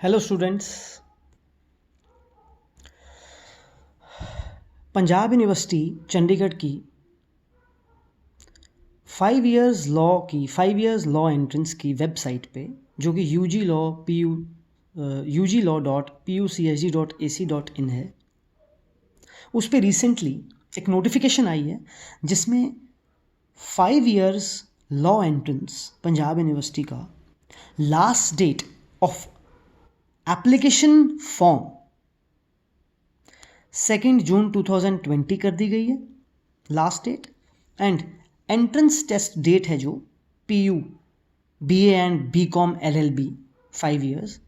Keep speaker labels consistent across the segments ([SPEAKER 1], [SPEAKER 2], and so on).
[SPEAKER 1] Hello students. Punjab university Chandigarh की 5 years law entrance की website पे, जो कि uglaw.puch.ac.in है, उस पर रिसेंटली एक नोटिफिकेशन आई है जिसमें 5 years law entrance Punjab university का last date of application form 2 जून 2020 कर दी गई है last date. And entrance test date है जो PU BA and BCom LLB 5 years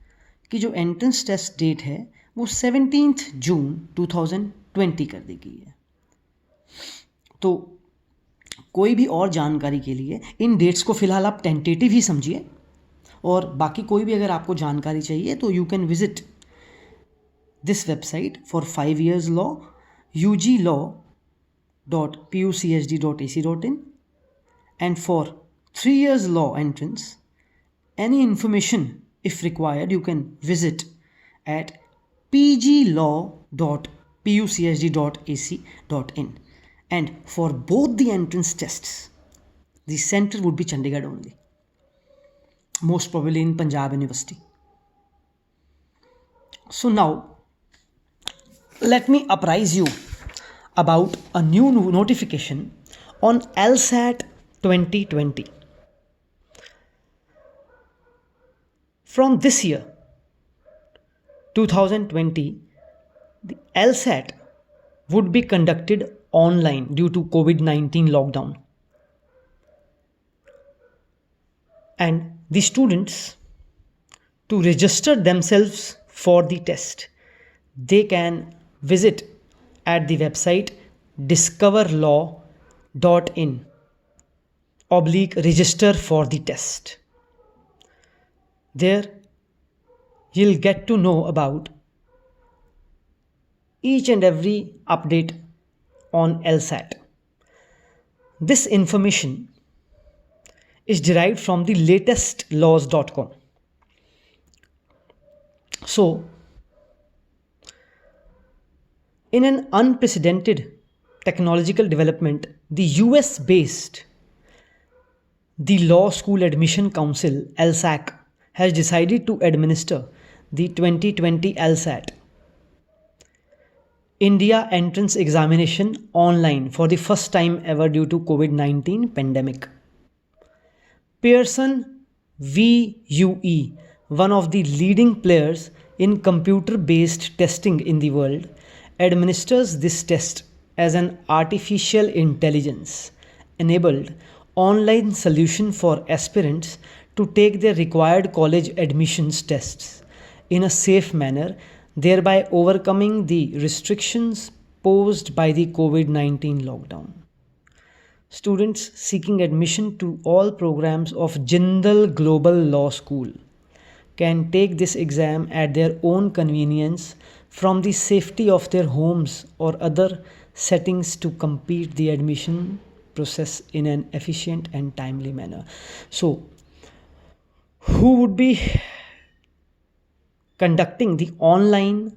[SPEAKER 1] की जो एंट्रेंस टेस्ट डेट है वो 17 जून 2020 कर दी गई है। तो कोई भी और जानकारी के लिए इन डेट्स को फ़िलहाल आप टेंटेटिव ही समझिए, और बाकी कोई भी अगर आपको जानकारी चाहिए तो you can visit this website for 5 years law, uglaw.puchd.ac.in, and for 3 years law entrance, any information if required you can visit at pglaw.puchd.ac.in, and for both the entrance tests the center would be Chandigarh only, most probably in Punjab University. So now let me apprise you about a new notification on LSAT 2020. From this year 2020, the LSAT would be conducted online due to COVID-19 lockdown, and the students, to register themselves for the test, they can visit at the website discoverlaw.in/register for the test. There you'll get to know about each and every update on LSAT. This information is derived from the latestlaws.com. So, in an unprecedented technological development, the US-based the Law School Admission Council LSAC has decided to administer the 2020 LSAT India entrance examination online for the first time ever due to COVID-19 pandemic. Pearson VUE, one of the leading players in computer-based testing in the world, administers this test as an artificial intelligence enabled online solution for aspirants to take their required college admissions tests in a safe manner, thereby overcoming the restrictions posed by the COVID-19 lockdown. Students seeking admission to all programs of Jindal Global Law School can take this exam at their own convenience from the safety of their homes or other settings to complete the admission process in an efficient and timely manner. So, who would be conducting the online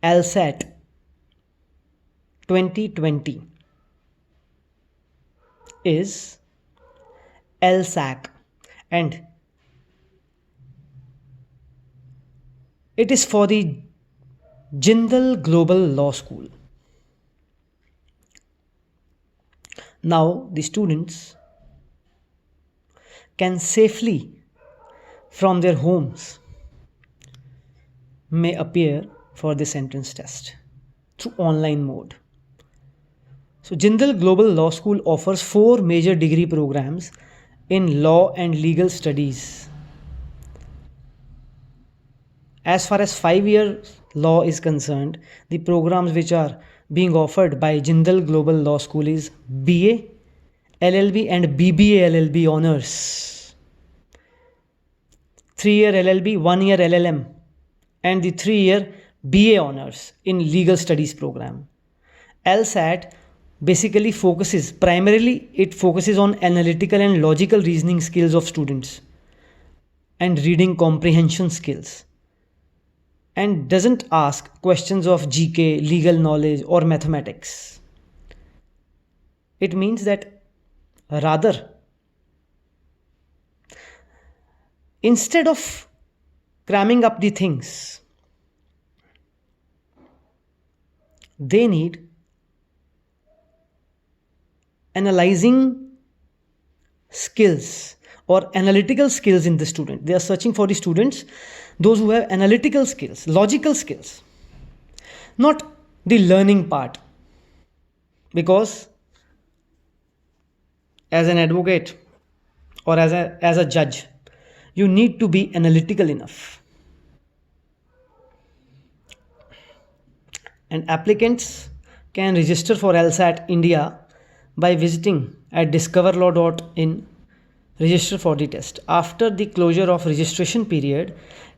[SPEAKER 1] LSAT 2020 is LSAC, and it is for the Jindal Global Law School. Now the students can safely from their homes may appear for this entrance test through online mode. So Jindal Global Law School offers 4 major degree programs in law and legal studies. As far as 5-year law is concerned, the programs which are being offered by Jindal Global Law School is BA, LLB and BBA LLB honors, 3-year LLB, 1-year LLM, and the 3-year BA honors in legal studies program. LSAT basically focuses on analytical and logical reasoning skills of students and reading comprehension skills. and doesn't ask questions of GK, legal knowledge, or mathematics. It means that rather, instead of cramming up the things, they need analyzing skills or analytical skills in the student. They are searching for the students, those who have analytical skills, logical skills, not the learning part. Because as an advocate or as a judge, you need to be analytical enough. And applicants can register for LSAT India by visiting at discoverlaw.in, register for the test. After the closure of registration period,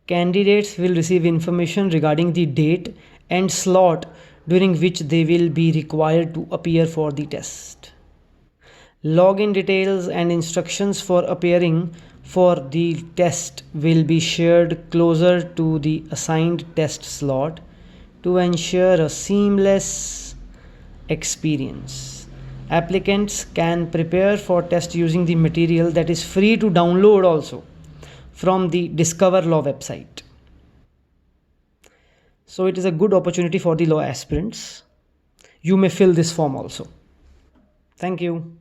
[SPEAKER 1] candidates will receive information regarding the date and slot during which they will be required to appear for the test. Login details and instructions for appearing for the test will be shared closer to the assigned test slot to ensure a seamless experience. Applicants can prepare for test using the material that is free to download also from the Discover Law website. So it is a good opportunity for the law aspirants. You may fill this form also. Thank you.